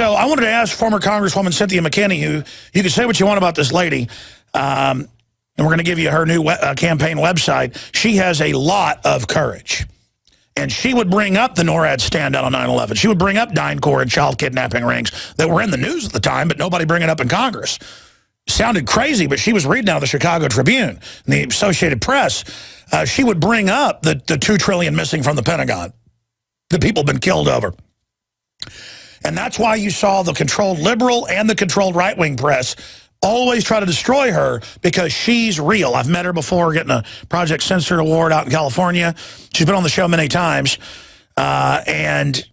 So I wanted to ask former Congresswoman Cynthia McKinney, who you can say what you want about this lady, and we're going to give you her new campaign website. She has a lot of courage. And she would bring up the NORAD standout on 9/11. She would bring up DynCorp and child kidnapping rings that were in the news at the time, but nobody bring it up in Congress. Sounded crazy, but she was reading out of the Chicago Tribune and the Associated Press. She would bring up the $2 trillion missing from the Pentagon, the people been killed over. And that's why you saw the controlled liberal and the controlled right-wing press always try to destroy her, because she's real. I've met her before, getting a Project Censored Award out in California. She's been on the show many times. And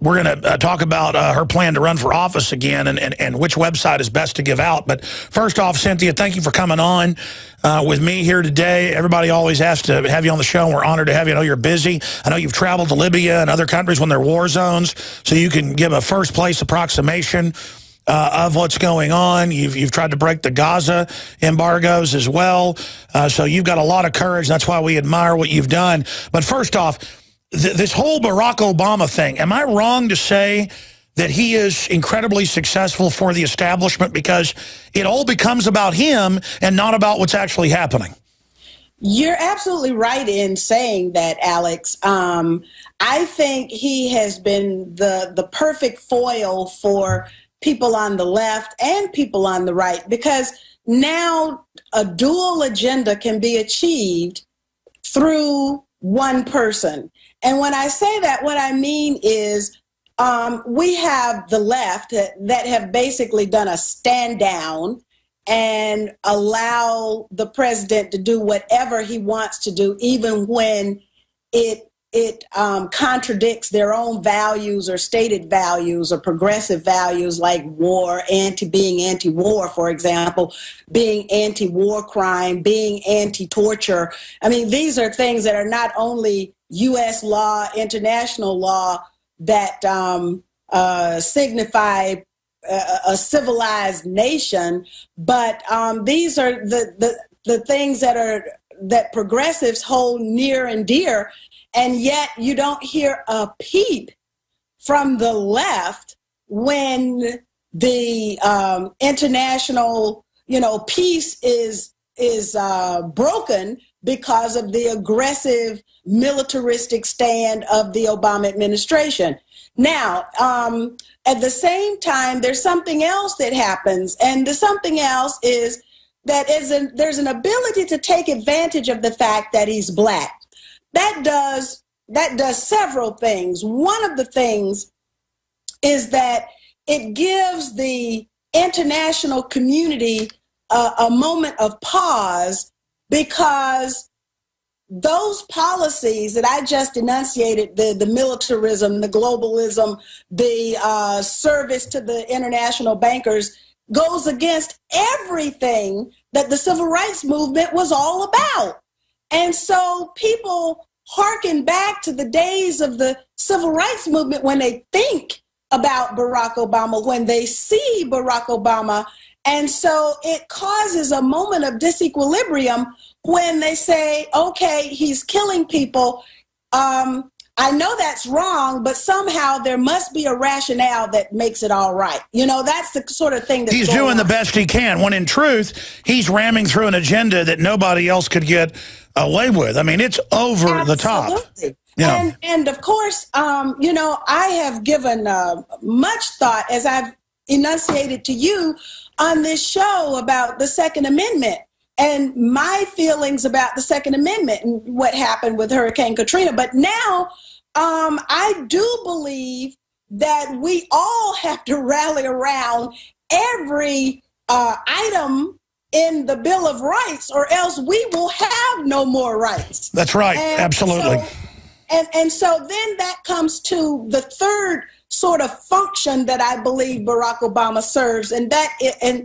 we're going to talk about her plan to run for office again and which website is best to give out. But first off, Cynthia, thank you for coming on with me here today. Everybody always asks to have you on the show, and we're honored to have you. I know you're busy. I know you've traveled to Libya and other countries when they're war zones, so you can give a first-place approximation of what's going on. You've tried to break the Gaza embargoes as well. So you've got a lot of courage. That's why we admire what you've done. But first off, this whole Barack Obama thing, am I wrong to say that he is incredibly successful for the establishment because it all becomes about him and not about what's actually happening? You're absolutely right in saying that, Alex. I think he has been the perfect foil for people on the left and people on the right, because now a dual agenda can be achieved through one person. And when I say that, what I mean is we have the left that have basically done a stand down and allow the president to do whatever he wants to do, even when it contradicts their own values or stated values or progressive values, like war, being anti-war, for example, being anti-war crime, being anti-torture. I mean, these are things that are not only U.S. law, international law that signify a civilized nation, but these are the things that progressives hold near and dear. And yet you don't hear a peep from the left when the international, peace is broken because of the aggressive militaristic stand of the Obama administration. Now, at the same time, there's something else that happens, and the something else is that there's an ability to take advantage of the fact that he's black. That does several things. One of the things is that it gives the international community a moment of pause, because those policies that I just enunciated, the militarism, the globalism, the service to the international bankers, goes against everything that the civil rights movement was all about. And so people hearken back to the days of the civil rights movement when they think about Barack Obama, when they see Barack Obama. And so it causes a moment of disequilibrium when they say, okay, he's killing people. I know that's wrong, but somehow there must be a rationale that makes it all right. That's the sort of thing that he's doing the best he can, when in truth, he's ramming through an agenda that nobody else could get away with. I mean, it's over the top. Yeah. And of course, I have given much thought, as I've enunciated to you on this show, about the Second Amendment and my feelings about the Second Amendment and what happened with Hurricane Katrina. But now I do believe that we all have to rally around every item in the Bill of Rights, or else we will have no more rights. That's right. And absolutely. So then that comes to the third sort of function that I believe Barack Obama serves, and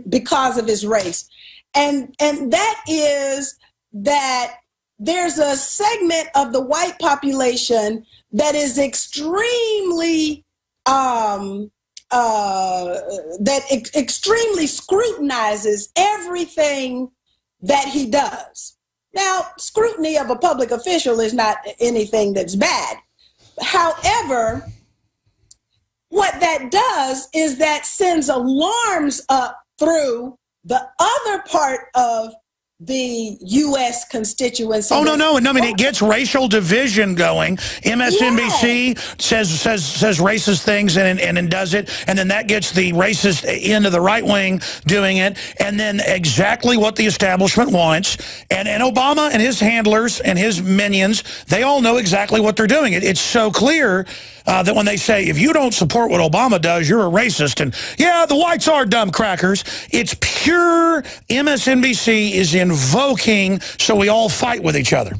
because of his race. And that is that there's a segment of the white population that is extremely extremely scrutinizes everything that he does. Now, scrutiny of a public official is not anything that's bad. However, what that does is that sends alarms up through the other part of the U.S. constituency. Oh, no. I mean, it gets racial division going. MSNBC says racist things and does it. And then that gets the racist end of the right wing doing it. And then exactly what the establishment wants. And Obama and his handlers and his minions, they all know exactly what they're doing. It's so clear that when they say, if you don't support what Obama does, you're a racist. And yeah, the whites are dumb crackers. It's pure MSNBC is invoking so we all fight with each other.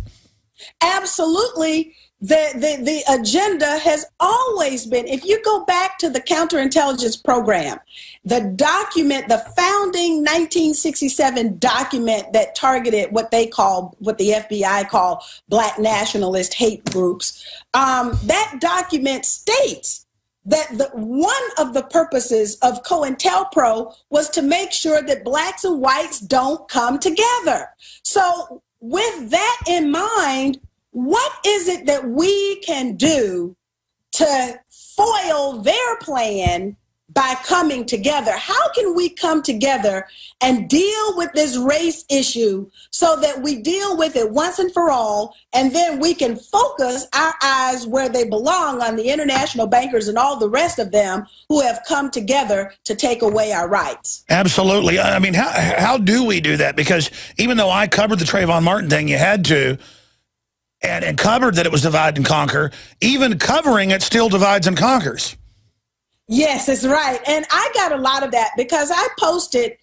Absolutely. The agenda has always been, if you go back to the counterintelligence program, the document, the founding 1967 document that targeted what the FBI call black nationalist hate groups, that document states that one of the purposes of COINTELPRO was to make sure that blacks and whites don't come together. So with that in mind, what is it that we can do to foil their plan by coming together? How can we come together and deal with this race issue so that we deal with it once and for all, and then we can focus our eyes where they belong on the international bankers and all the rest of them who have come together to take away our rights? Absolutely. I mean, how do we do that? Because even though I covered the Trayvon Martin thing, you had to, and covered that it was divide and conquer, even covering it still divides and conquers. Yes, it's right. And I got a lot of that because I posted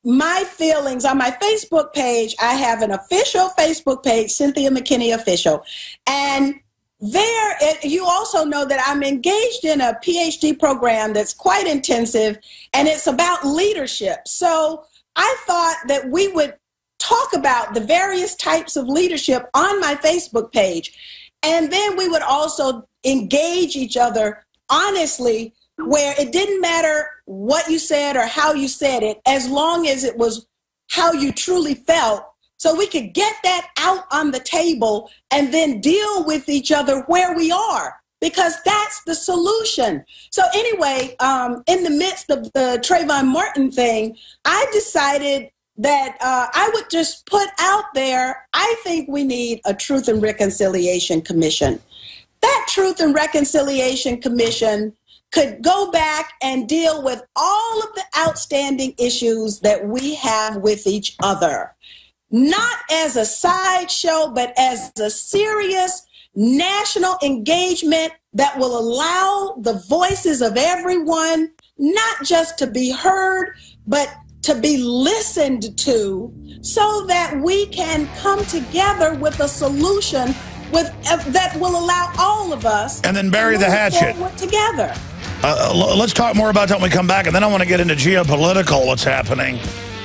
my feelings on my Facebook page. I have an official Facebook page, Cynthia McKinney Official. And there, you also know that I'm engaged in a PhD program that's quite intensive, and it's about leadership. So I thought that we would talk about the various types of leadership on my Facebook page. And then we would also engage each other honestly, where it didn't matter what you said or how you said it, as long as it was how you truly felt, so we could get that out on the table and then deal with each other where we are, because that's the solution. So anyway, in the midst of the Trayvon Martin thing, I decided that I would just put out there, I think we need a Truth and Reconciliation Commission. That Truth and Reconciliation Commission could go back and deal with all of the outstanding issues that we have with each other, not as a sideshow, but as a serious national engagement that will allow the voices of everyone not just to be heard, but to be listened to, so that we can come together with a solution that will allow all of us and then bury the hatchet together. Let's talk more about that when we come back, and then I want to get into geopolitical, what's happening.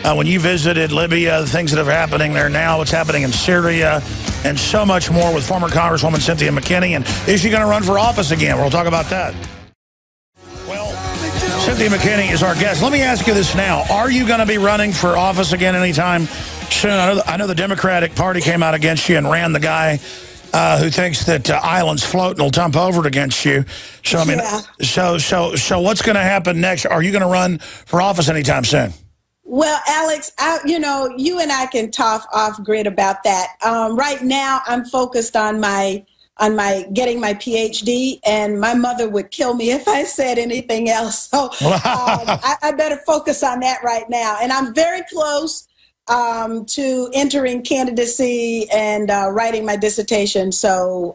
When you visited Libya, the things that are happening there now, what's happening in Syria, and so much more with former Congresswoman Cynthia McKinney. And is she going to run for office again? We'll talk about that. Well, Cynthia McKinney is our guest. Let me ask you this now. Are you going to be running for office again anytime soon? I know the Democratic Party came out against you and ran the guy who thinks that islands float and will dump over against you. So, I mean, so what's going to happen next? Are you going to run for office anytime soon? Well, Alex, you and I can talk off grid about that. Right now, I'm focused on my getting my PhD, and my mother would kill me if I said anything else. So I better focus on that right now. And I'm very close to entering candidacy and writing my dissertation. So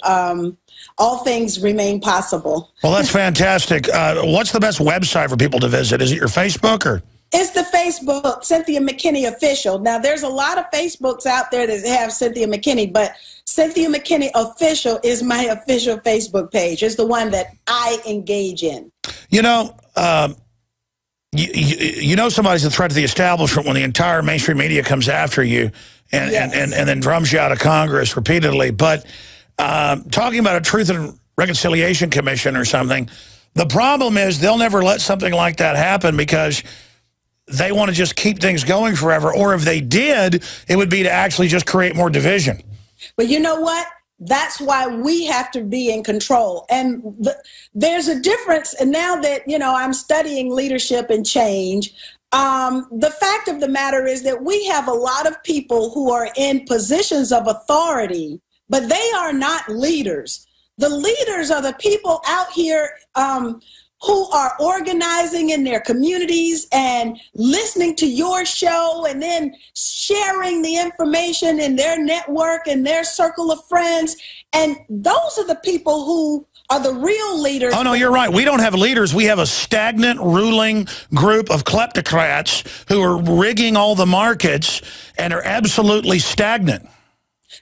all things remain possible. Well, that's fantastic. What's the best website for people to visit? Is it your Facebook or? It's the Facebook, Cynthia McKinney Official. Now, there's a lot of Facebooks out there that have Cynthia McKinney, but Cynthia McKinney Official is my official Facebook page. It's the one that I engage in. You know, you know somebody's a threat to the establishment when the entire mainstream media comes after you and then drums you out of Congress repeatedly. But talking about a Truth and Reconciliation Commission or something, the problem is they'll never let something like that happen because they want to just keep things going forever. Or if they did, it would be to actually just create more division. But you know what? That's why we have to be in control. And there's a difference. And now that, I'm studying leadership and change, the fact of the matter is that we have a lot of people who are in positions of authority, but they are not leaders. The leaders are the people out here who are organizing in their communities and listening to your show and then sharing the information in their network and their circle of friends. And those are the people who are the real leaders. Oh, no, you're right. We don't have leaders. We have a stagnant ruling group of kleptocrats who are rigging all the markets and are absolutely stagnant.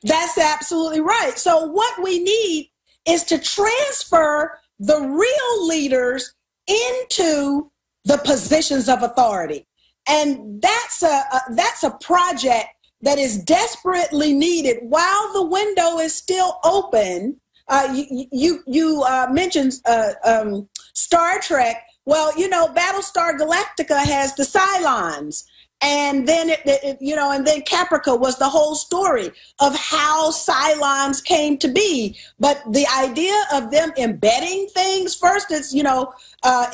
That's absolutely right. So what we need is to transfer the real leaders into the positions of authority. And that's a project that is desperately needed while the window is still open. You mentioned Star Trek. Well, Battlestar Galactica has the Cylons. And then and then Caprica was the whole story of how Cylons came to be. But the idea of them embedding things, first it's,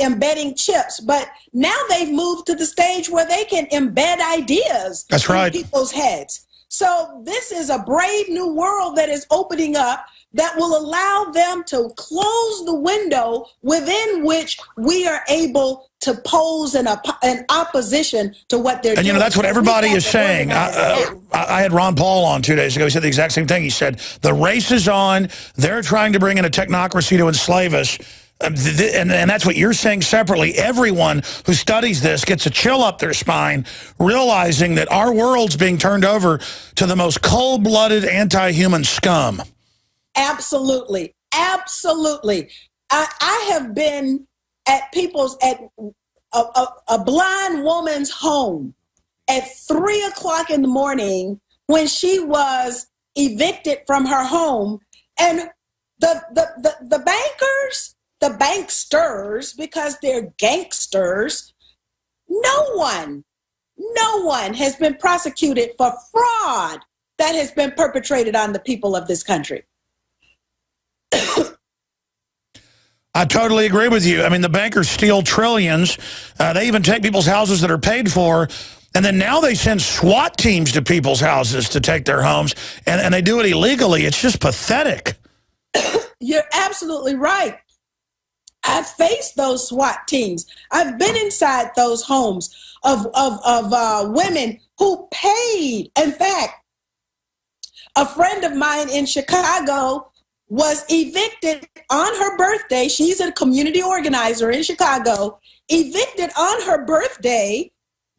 embedding chips. But now they've moved to the stage where they can embed ideas That's right. in people's heads. So this is a brave new world that is opening up that will allow them to close the window within which we are able to pose an opposition to what they're doing. And, that's what everybody is saying. I had Ron Paul on 2 days ago. He said the exact same thing. He said, the race is on. They're trying to bring in a technocracy to enslave us. And that's what you're saying separately. Everyone who studies this gets a chill up their spine, realizing that our world's being turned over to the most cold-blooded, anti-human scum. Absolutely. Absolutely. I have been at a blind woman's home at 3 o'clock in the morning when she was evicted from her home. And the bankers, the banksters, because they're gangsters, no one has been prosecuted for fraud that has been perpetrated on the people of this country. I totally agree with you. I mean, the bankers steal trillions. They even take people's houses that are paid for, and then now they send SWAT teams to people's houses to take their homes, and they do it illegally. It's just pathetic. You're absolutely right. I've faced those SWAT teams. I've been inside those homes of women who paid. In fact, a friend of mine in Chicago was evicted on her birthday. She's a community organizer in Chicago, evicted on her birthday,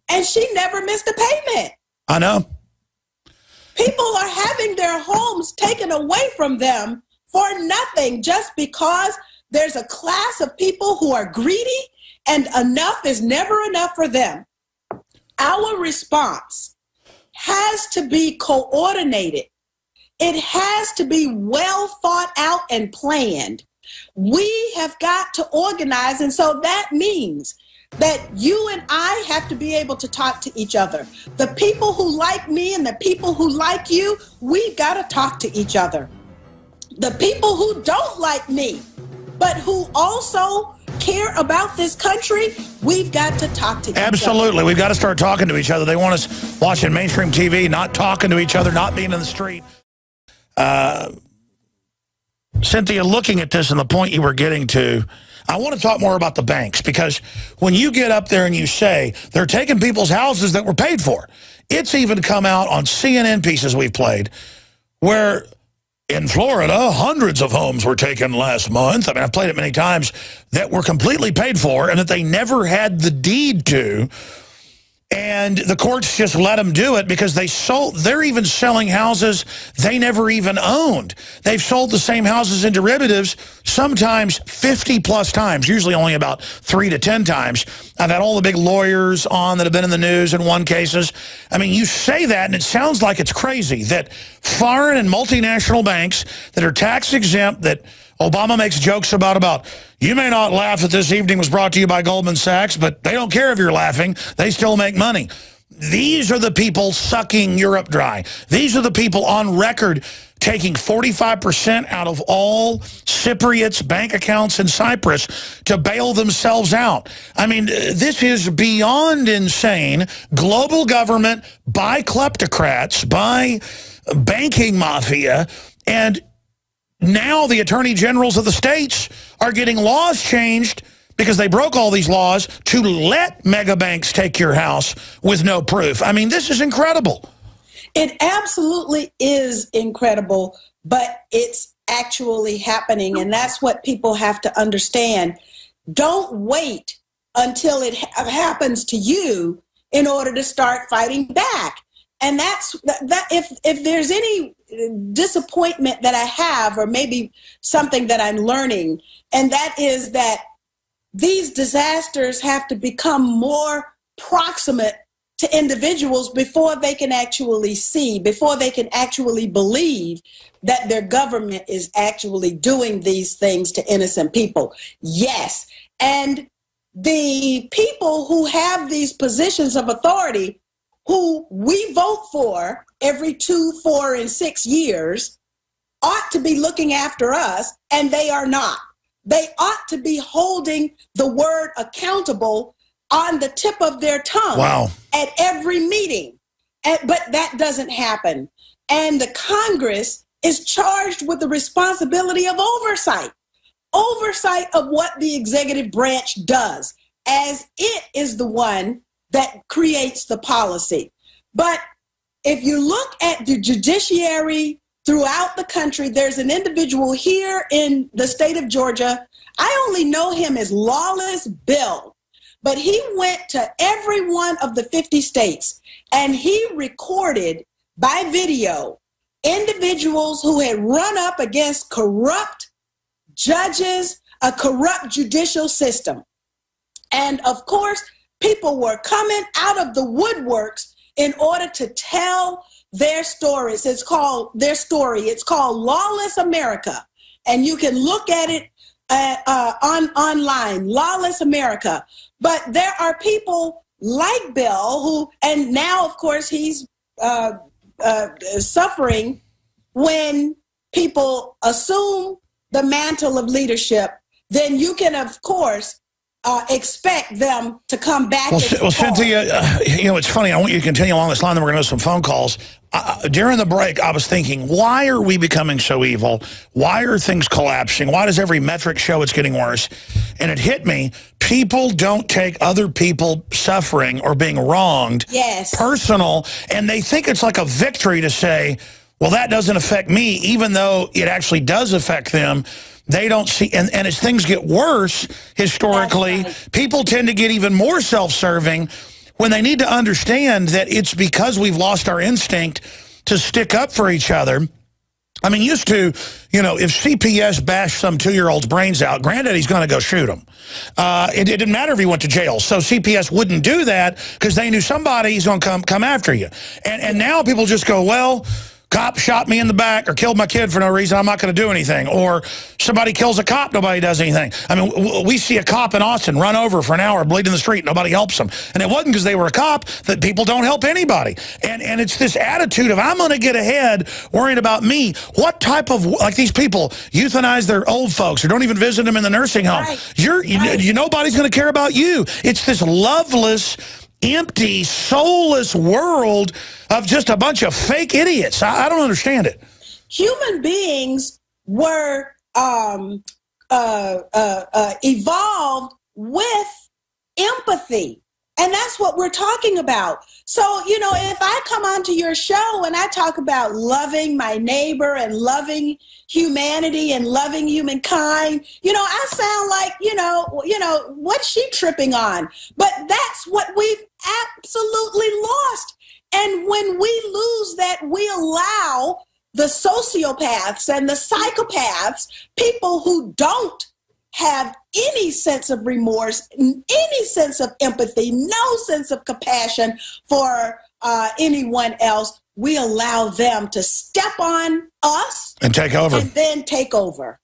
and she never missed a payment. I know. People are having their homes taken away from them for nothing just because there's a class of people who are greedy and enough is never enough for them. Our response has to be coordinated. It has to be well thought out and planned. We have got to organize, and so that means that you and I have to be able to talk to each other. The people who like me and the people who like you, we've got to talk to each other. The people who don't like me, but who also care about this country, we've got to talk to each other. Absolutely. We've got to start talking to each other. They want us watching mainstream TV, not talking to each other, not being in the street. Cynthia, looking at this and the point you were getting to, I want to talk more about the banks, because when you get up there and you say they're taking people's houses that were paid for, it's even come out on CNN pieces we've played where in Florida, hundreds of homes were taken last month. I mean, I've played it many times, that were completely paid for and that they never had the deed to. And the courts just let them do it because they're even selling houses they never even owned. They've sold the same houses in derivatives sometimes 50+ times, usually only about 3 to 10 times. I've had all the big lawyers on that have been in the news in one cases. I mean, you say that and it sounds like it's crazy that foreign and multinational banks that are tax exempt, that Obama makes jokes about, you may not laugh that this evening was brought to you by Goldman Sachs, but they don't care if you're laughing. They still make money. These are the people sucking Europe dry. These are the people on record taking 45% out of all Cypriots' bank accounts in Cyprus to bail themselves out. I mean, this is beyond insane. Global government by kleptocrats, by banking mafia, and now the attorney generals of the states are getting laws changed because they broke all these laws to let mega banks take your house with no proof. I mean, this is incredible. It absolutely is incredible, but it's actually happening, and that's what people have to understand. Don't wait until it happens to you in order to start fighting back. And that's that. If there's any disappointment that I have, or maybe something that I'm learning, and that is that these disasters have to become more proximate to individuals before they can actually see, before they can actually believe that their government is actually doing these things to innocent people. Yes. And the people who have these positions of authority, who we vote for every 2, 4, and 6 years, ought to be looking after us, and they are not. They ought to be holding the word accountable on the tip of their tongue. Wow. At every meeting. But that doesn't happen. And the Congress is charged with the responsibility of oversight of what the executive branch does, as it is the one that creates the policy. But if you look at the judiciary throughout the country, there's an individual here in the state of Georgia. I only know him as Lawless Bill, but he went to every one of the 50 states and he recorded by video individuals who had run up against corrupt judges, a corrupt judicial system. And of course, people were coming out of the woodworks in order to tell their stories. It's called their story. It's called Lawless America. And you can look at it online, Lawless America. But there are people like Bill who, and now of course he's suffering when people assume the mantle of leadership, then you can of course expect them to come back. Well, Cynthia, you know, it's funny. I want you to continue along this line, then we're going to have some phone calls. During the break, I was thinking, why are we becoming so evil? Why are things collapsing? Why does every metric show it's getting worse? And it hit me, people don't take other people suffering or being wronged personal, and they think it's like a victory to say, well, that doesn't affect me, even though it actually does affect them. They don't see, and as things get worse, historically, people tend to get even more self-serving when they need to understand that it's because we've lost our instinct to stick up for each other. I mean, used to, you know, if CPS bashed some 2-year-old's brains out, granddaddy's going to go shoot him. It didn't matter if he went to jail. So CPS wouldn't do that because they knew somebody's going to come after you. And now people just go, well, cop shot me in the back or killed my kid for no reason, I'm not going to do anything. Or somebody kills a cop, nobody does anything. I mean, we see a cop in Austin run over for an hour, bleed in the street, nobody helps them. And it wasn't because they were a cop, that people don't help anybody. And it's this attitude of, I'm going to get ahead worrying about me. What type of, like these people euthanize their old folks or don't even visit them in the nursing home. Nobody's going to care about you. It's this loveless, empty, soulless world of just a bunch of fake idiots. I don't understand it. Human beings were evolved with empathy. And that's what we're talking about. So, you know, if I come onto your show and I talk about loving my neighbor and loving humanity and loving humankind, you know, I sound like, you know, what's she tripping on? But that's what we've absolutely lost. And when we lose that, we allow the sociopaths and the psychopaths, people who don't have any sense of remorse, any sense of empathy, no sense of compassion for anyone else, we allow them to step on us and take over, and then take over.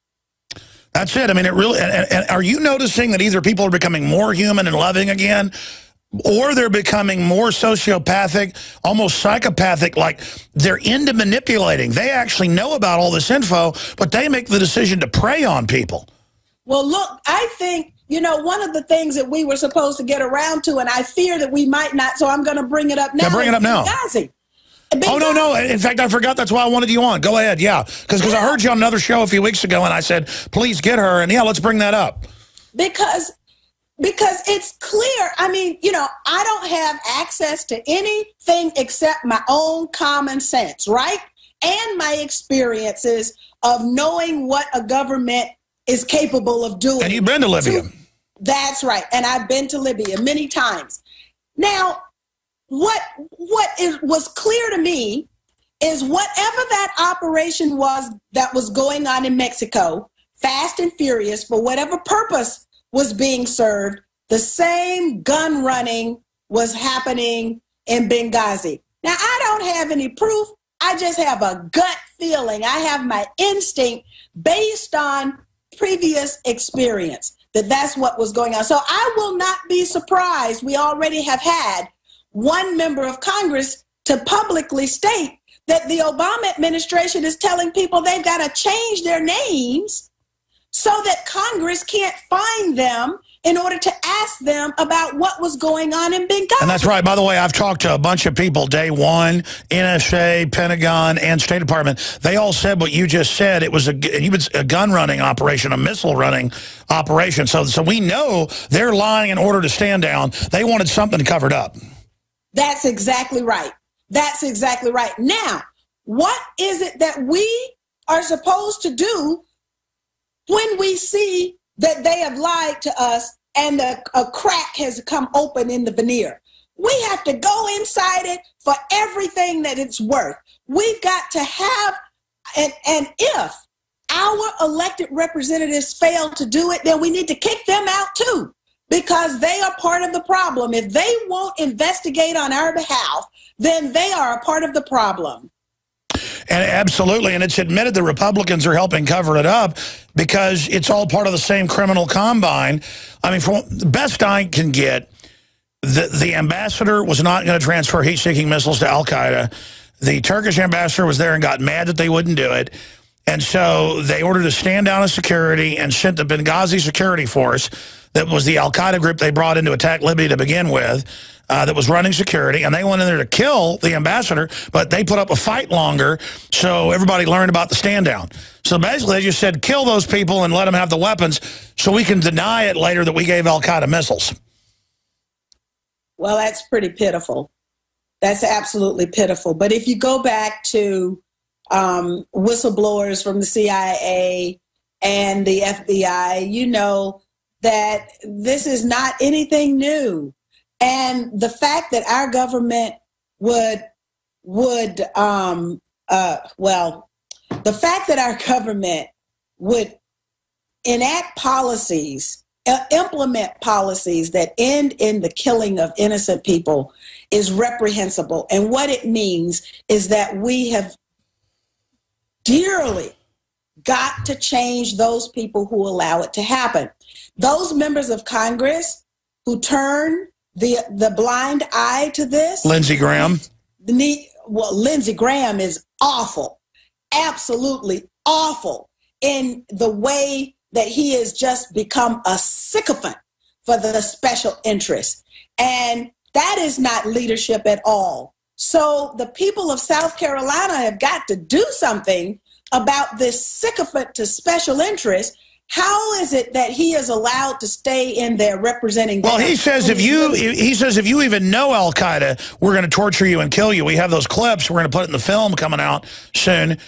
That's it. I mean, it really. And are you noticing that either people are becoming more human and loving again, Or they're becoming more sociopathic, almost psychopathic, like they're into manipulating. They actually know about all this info, but they make the decision to prey on people. Well, look, I think, you know, one of the things that we were supposed to get around to, and I fear that we might not, so I'm going to bring it up now. Yeah, bring it up now. Benghazi. Oh, no. In fact, I forgot. That's why I wanted you on. Go ahead. Yeah. Because I heard you on another show a few weeks ago, and I said, please get her. And, yeah, let's bring that up. Because it's clear. I mean, you know, I don't have access to anything except my own common sense, right? And my experiences of knowing what a government is capable of doing. And you've been to Libya. That's right. And I've been to Libya many times. Now, what was clear to me is whatever that operation was that was going on in Mexico, fast and furious, for whatever purpose was being served, the same gun running was happening in Benghazi. Now, I don't have any proof. I just have a gut feeling. I have my instinct based on previous experience that that's what was going on. So I will not be surprised. We already have had one member of Congress to publicly state that the Obama administration is telling people they've got to change their names so that Congress can't find them in order to ask them about what was going on in Benghazi. And that's right. By the way, I've talked to a bunch of people, day one, NSA, Pentagon, and State Department. They all said what you just said. It was a gun running operation, a missile running operation. So we know they're lying in order to stand down. They wanted something covered up. That's exactly right. That's exactly right. Now, what is it that we are supposed to do when we see that they have lied to us and a crack has come open in the veneer? We have to go inside it for everything that it's worth. We've got to have, and if our elected representatives fail to do it, then we need to kick them out too, because they are part of the problem. If they won't investigate on our behalf, then they are a part of the problem. And absolutely, and it's admitted the Republicans are helping cover it up because it's all part of the same criminal combine. I mean, from the best I can get, the ambassador was not going to transfer heat-seeking missiles to al-Qaeda. The Turkish ambassador was there and got mad that they wouldn't do it. And so they ordered a stand down of security and sent the Benghazi security force, that was the al-Qaeda group they brought in to attack Libya to begin with, that was running security, and they went in there to kill the ambassador, but they put up a fight longer, so everybody learned about the stand down. So basically, they just said, kill those people and let them have the weapons so we can deny it later that we gave al-Qaeda missiles. Well, that's pretty pitiful. That's absolutely pitiful. But if you go back to whistleblowers from the CIA and the FBI, you know that this is not anything new. And the fact that our government the fact that our government would enact policies, implement policies that end in the killing of innocent people is reprehensible. And what it means is that we have dearly got to change those people who allow it to happen. Those members of Congress who turn the blind eye to this. Lindsey Graham. Lindsey Graham is awful, absolutely awful in the way that he has just become a sycophant for the special interests. And that is not leadership at all. So the people of South Carolina have got to do something about this sycophant to special interests. How is it that he is allowed to stay in there representing them? Well, he says if you even know al-Qaeda, we're going to torture you and kill you. We have those clips. We're going to put it in the film coming out soon.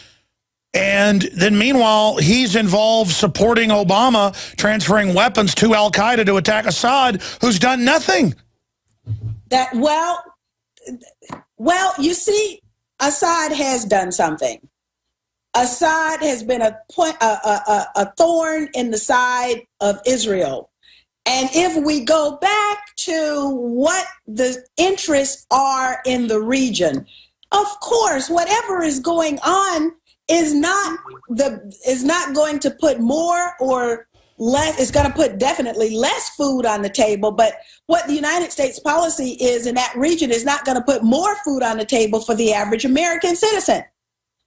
And then meanwhile, he's involved supporting Obama transferring weapons to al-Qaeda to attack Assad, who's done nothing. Well, you see, Assad has done something. Assad has been a thorn in the side of Israel. And if we go back to what the interests are in the region, of course, whatever is going on is not going to put more or less, it's going to put definitely less food on the table. But what the United States policy is in that region is not going to put more food on the table for the average American citizen.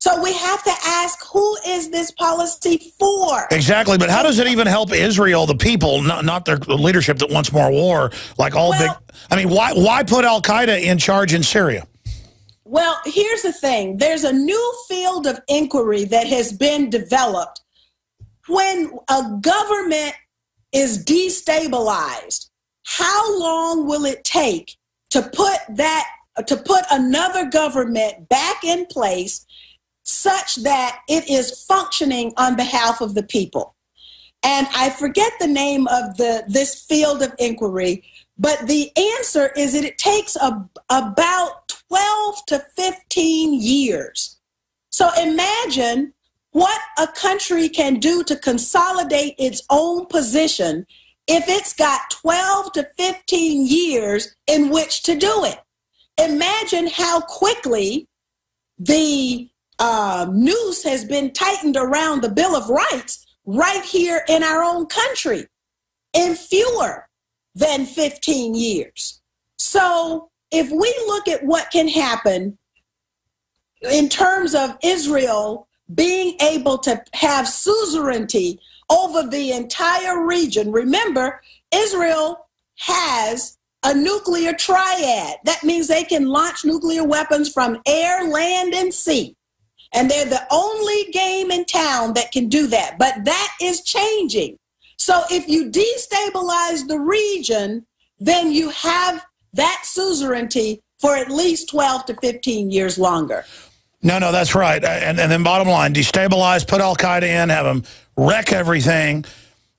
So we have to ask, who is this policy for? Exactly, but how does it even help Israel, the people, not their leadership that wants more war, like all big... I mean, why put al-Qaeda in charge in Syria? Well, here's the thing. There's a new field of inquiry that has been developed. When a government is destabilized, how long will it take to put another government back in place such that it is functioning on behalf of the people? And I forget the name of this field of inquiry, but the answer is that it takes about 12 to 15 years. So imagine what a country can do to consolidate its own position if it's got 12 to 15 years in which to do it. Imagine how quickly the noose has been tightened around the Bill of Rights right here in our own country in fewer than 15 years. So if we look at what can happen in terms of Israel being able to have suzerainty over the entire region, remember, Israel has a nuclear triad. That means they can launch nuclear weapons from air, land, and sea. And they're the only game in town that can do that. But that is changing. So if you destabilize the region, then you have that suzerainty for at least 12 to 15 years longer. No, that's right. And then bottom line, destabilize, put al-Qaeda in, have them wreck everything.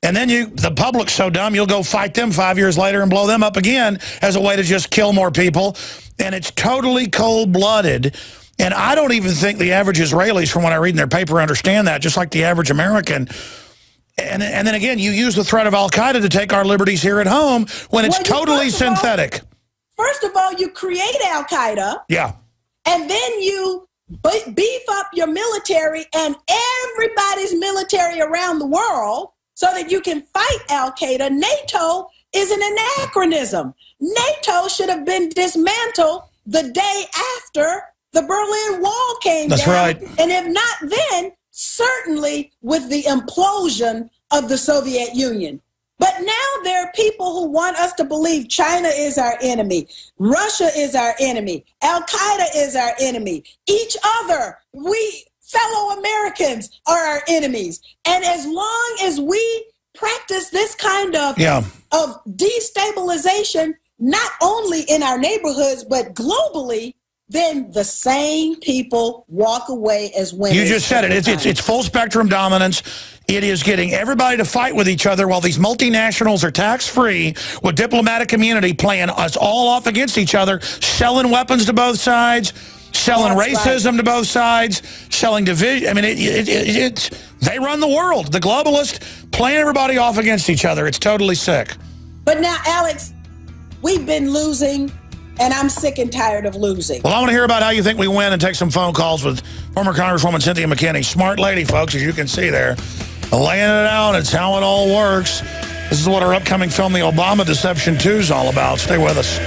And then the public's so dumb, you'll go fight them 5 years later and blow them up again as a way to just kill more people. And it's totally cold-blooded. And I don't even think the average Israelis, from what I read in their paper, understand that, just like the average American. And then again, you use the threat of al-Qaeda to take our liberties here at home when it's totally synthetic. First of all, you create al-Qaeda. Yeah. And then you beef up your military and everybody's military around the world so that you can fight al-Qaeda. NATO is an anachronism. NATO should have been dismantled the day after the Berlin Wall came down. That's right. And if not then, certainly with the implosion of the Soviet Union. But now there are people who want us to believe China is our enemy, Russia is our enemy, al-Qaeda is our enemy, each other, we fellow Americans are our enemies. And as long as we practice this kind of destabilization, not only in our neighborhoods, but globally, then the same people walk away as winners. You just said it. It's full spectrum dominance. It is getting everybody to fight with each other while these multinationals are tax-free with diplomatic immunity, playing us all off against each other, selling weapons to both sides, selling racism to both sides, selling division. I mean, they run the world. The globalists playing everybody off against each other. It's totally sick. But now, Alex, we've been losing, and I'm sick and tired of losing. Well, I want to hear about how you think we win and take some phone calls with former Congresswoman Cynthia McKinney. Smart lady, folks, as you can see there. Laying it out, it's how it all works. This is what our upcoming film, The Obama Deception 2, is all about. Stay with us.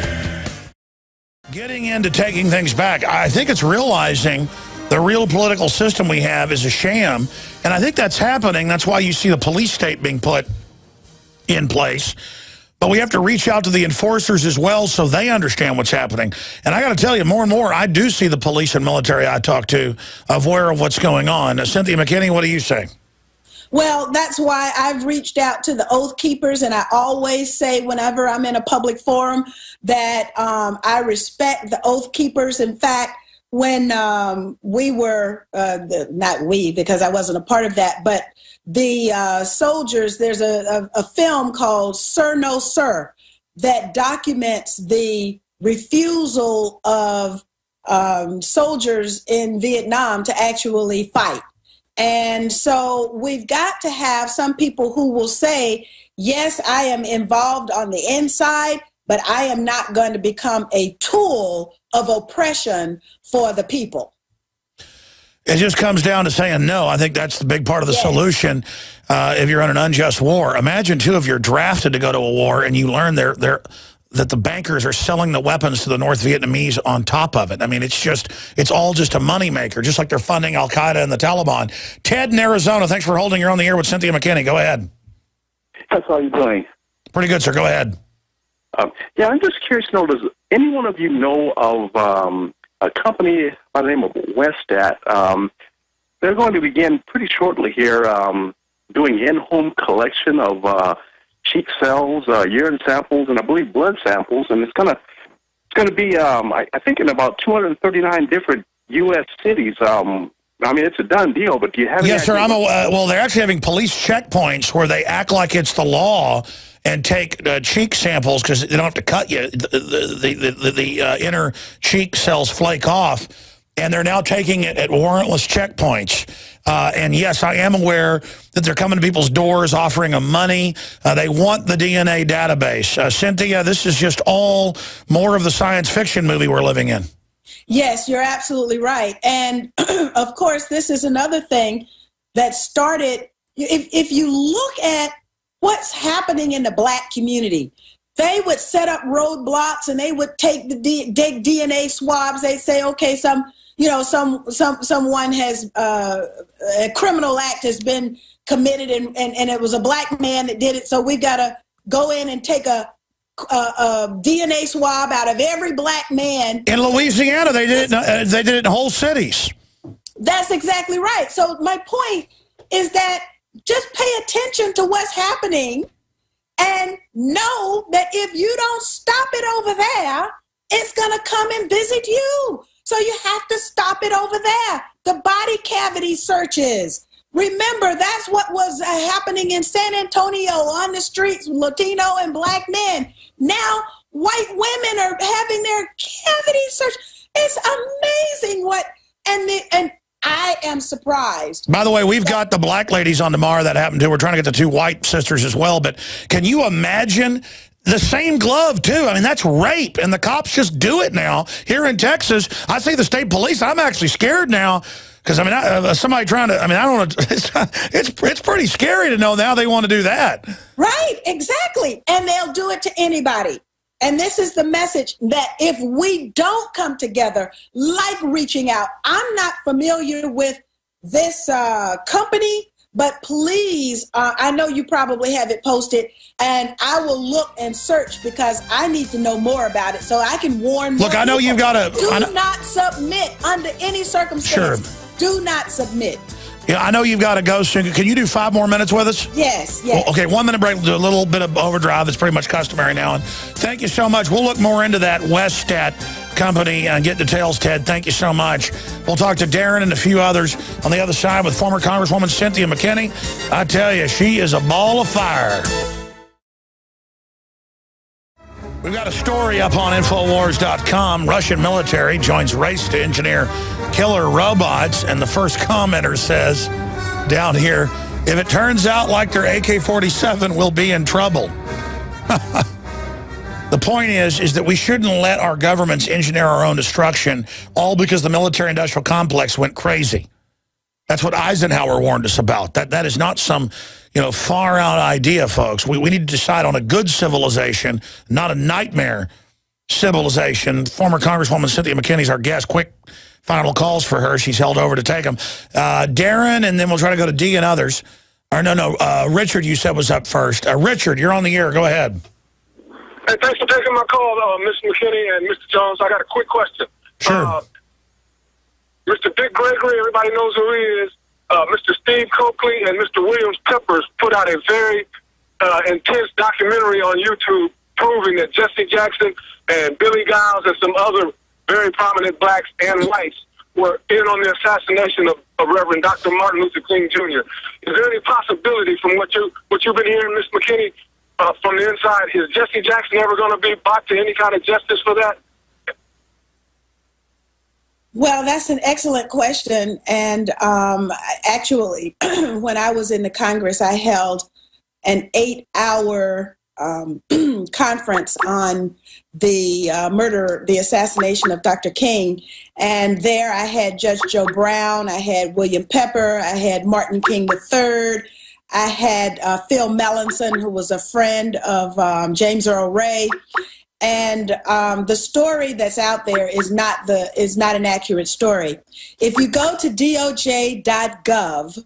Getting into taking things back, I think it's realizing the real political system we have is a sham. And I think that's happening. That's why you see the police state being put in place. But we have to reach out to the enforcers as well so they understand what's happening. And I got to tell you, more and more, I do see the police and military I talk to aware of what's going on. Cynthia McKinney, what do you say? Well, that's why I've reached out to the Oath Keepers, and I always say whenever I'm in a public forum that I respect the Oath Keepers. In fact, when we were, not we because I wasn't a part of that, but the soldiers, there's a film called Sir No Sir that documents the refusal of soldiers in Vietnam to actually fight. And so we've got to have some people who will say, yes, I am involved on the inside, but I am not going to become a tool of oppression for the people. It just comes down to saying no. I think that's the big part of the solution if you're in an unjust war. Imagine, too, if you're drafted to go to a war and you learn that the bankers are selling the weapons to the North Vietnamese on top of it. I mean, it's all just a moneymaker, just like they're funding Al-Qaeda and the Taliban. Ted in Arizona, thanks for holding. You're on the air with Cynthia McKinney. Go ahead. That's how you doing? Pretty good, sir. Go ahead. Yeah, I'm just curious to know, does any one of you know of a company by the name of Westat? They're going to begin pretty shortly here doing in-home collection of cheek cells, urine samples, and I believe blood samples, and it's going to be, I think, in about 239 different U.S. cities. I mean, it's a done deal, but do you have any idea? Yes, sir. Well, they're actually having police checkpoints where they act like it's the law and take cheek samples because they don't have to cut you. The inner cheek cells flake off, and they're now taking it at warrantless checkpoints. And yes, I am aware that they're coming to people's doors offering them money. They want the DNA database. Cynthia, this is just all more of the science fiction movie we're living in. Yes, you're absolutely right. And of course, this is another thing that started, if you look at what's happening in the Black community, they would set up roadblocks and they would take the DNA swabs. They say, okay, someone has a criminal act has been committed and it was a Black man that did it. So we've got to go in and take a DNA swab out of every Black man. In Louisiana, they did it in whole cities. That's exactly right. So my point is that just pay attention to what's happening and know that if you don't stop it over there, it's going to come and visit you. So you have to stop it over there. The body cavity searches. Remember, that's what was happening in San Antonio on the streets, Latino and Black men. Now, white women are having their cavity search. It's amazing what, and I am surprised. By the way, we've got the Black ladies on tomorrow that happened to. We're trying to get the two white sisters as well. But can you imagine the same glove, too? I mean, that's rape. And the cops just do it now. Here in Texas, I see the state police. I'm actually scared now. Because, I mean, somebody trying to, I mean, I don't know, it's pretty scary to know now they want to do that. Right, exactly. And they'll do it to anybody. And this is the message that if we don't come together, like reaching out, I'm not familiar with this company, but please, I know you probably have it posted, and I will look and search because I need to know more about it so I can warn more. Look, I know people. You've got to... Do not submit under any circumstance. Sure. Do not submit. Yeah, I know you've got to go soon. Can you do 5 more minutes with us? Yes, yes. Well, okay, 1 minute break. We'll do a little bit of overdrive. That's pretty much customary now. And thank you so much. We'll look more into that Westat company and get details, Ted. Thank you so much. We'll talk to Darren and a few others on the other side with former Congresswoman Cynthia McKinney. I tell you, she is a ball of fire. We've got a story up on Infowars.com. Russian military joins race to engineer killer robots. And the first commenter says down here, if it turns out like their AK-47, we'll be in trouble. The point is that we shouldn't let our governments engineer our own destruction, all because the military-industrial complex went crazy. That's what Eisenhower warned us about. That is not some, far-out idea, folks. We need to decide on a good civilization, not a nightmare civilization. Former Congresswoman Cynthia McKinney is our guest. Quick final calls for her. She's held over to take them. Darren, and then we'll try to go to D and others. Or no, Richard, you said was up first. Richard, you're on the air. Go ahead. Hey, thanks for taking my call, Mr. McKinney and Mr. Jones. I got a quick question. Sure. Mr. Dick Gregory, everybody knows who he is. Mr. Steve Coakley and Mr. Williams Peppers put out a very intense documentary on YouTube proving that Jesse Jackson and Billy Giles and some other very prominent blacks and whites were in on the assassination of Reverend Dr. Martin Luther King Jr. Is there any possibility from what you've been hearing, Ms. McKinney, from the inside, is Jesse Jackson ever going to be brought to any kind of justice for that? Well, that's an excellent question. And actually, when I was in the Congress, I held an 8-hour conference on the the assassination of Dr. King. And there I had Judge Joe Brown, I had William Pepper, I had Martin King III, I had Phil Melanson, who was a friend of James Earl Ray. And the story that's out there is not an accurate story. If you go to doj.gov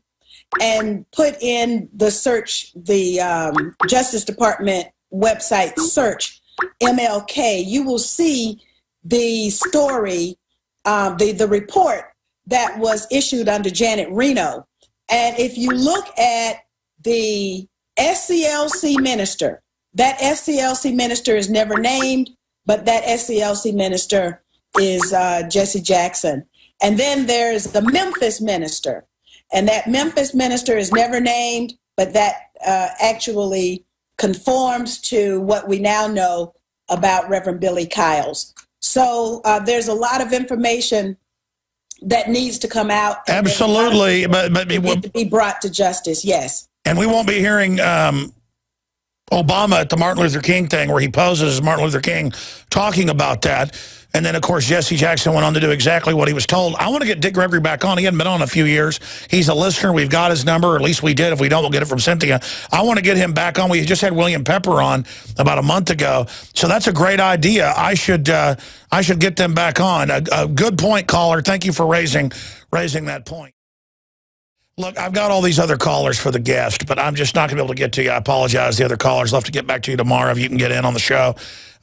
and put in the search, the Justice Department website search, MLK, you will see the story, the report that was issued under Janet Reno. And if you look at the SCLC minister, that SCLC minister is never named, but that SCLC minister is Jesse Jackson. And then there's the Memphis minister. And that Memphis minister is never named, but that actually conforms to what we now know about Reverend Billy Kyles. So there's a lot of information that needs to come out. Absolutely. But to be brought to justice, yes. And we won't be hearing Obama at the Martin Luther King thing where he poses as Martin Luther King talking about that. And then, of course, Jesse Jackson went on to do exactly what he was told. I want to get Dick Gregory back on. He hadn't been on in a few years. He's a listener. We've got his number, or at least we did. If we don't, we'll get it from Cynthia. I want to get him back on. We just had William Pepper on about a month ago. So that's a great idea. I should get them back on. A good point, caller. Thank you for raising that point. Look, I've got all these other callers for the guest, but I'm just not going to be able to get to you. I apologize. The other callers. I'll have to get back to you tomorrow if you can get in on the show.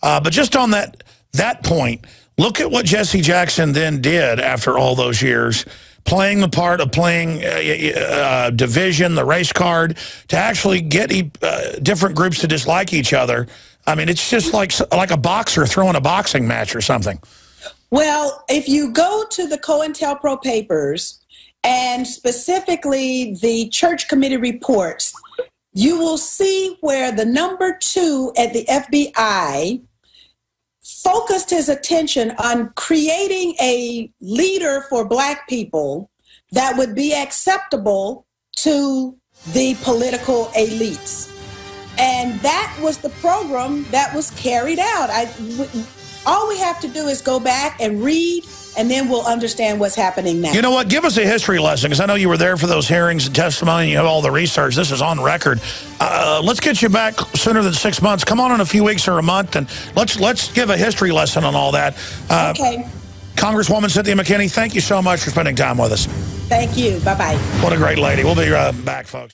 But just on that point, look at what Jesse Jackson then did after all those years, playing the part of playing division, the race card, to actually get different groups to dislike each other. I mean, it's just like a boxer throwing a boxing match or something. Well, if you go to the COINTELPRO papers, and specifically the church committee reports, you will see where the number 2 at the FBI focused his attention on creating a leader for Black people that would be acceptable to the political elites. And that was the program that was carried out. All we have to do is go back and read, and then we'll understand what's happening now. You know what? Give us a history lesson, because I know you were there for those hearings and testimony, and you have all the research. This is on record. Let's get you back sooner than 6 months. Come on in a few weeks or a month, and let's give a history lesson on all that. Okay. Congresswoman Cynthia McKinney, thank you so much for spending time with us. Thank you. Bye-bye. What a great lady. We'll be back, folks.